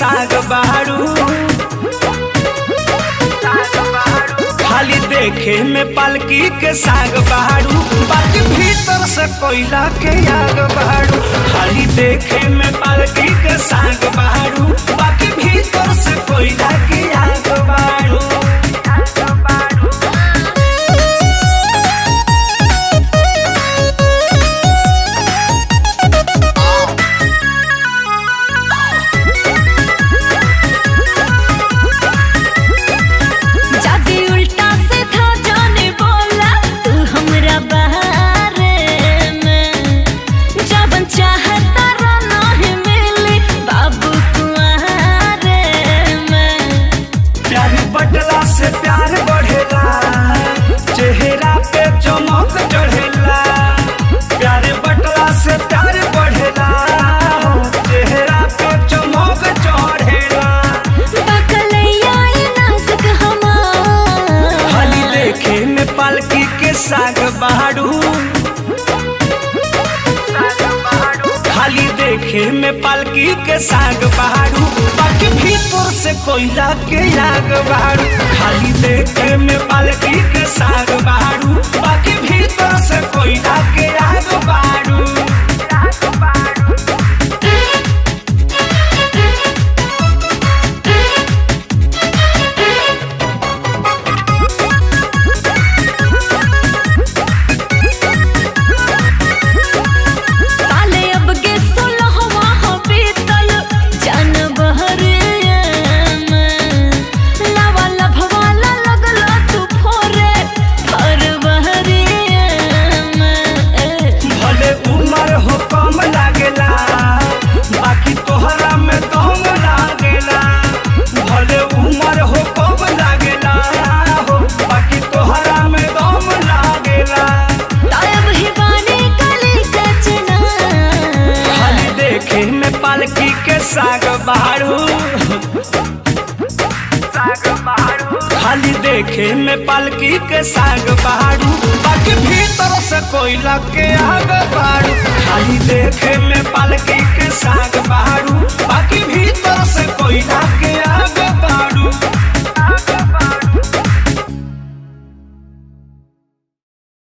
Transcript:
साग बहारू, खाली देखे में पालकी के साग बहारू, बाकी भीतर से कोयला के आग बहारू। खाली देखे में पालकी के साग बहारू, बाकी भीतर से कोयला के आग बहारू। से प्यार बढ़ेला, चेहरा पे चमक चढ़ेला। प्यार बटला से प्यार बढ़ेला, चेहरा पे चमक चढ़ेला। खाली देखे में पालकी के साग बहारू, खाली देखे में पालकी के साग बहारू, बाकी भीतर से कोयला के आग बहारू। खाली देखे में पालकी के साग बहारू, बाकी भीतर से कोयला के आग बहारू। पालकी के साग बहारू, खाली देखे में पालकी के साग बहारू, बाकी भीतर से कोयला के आग बहारू। खाली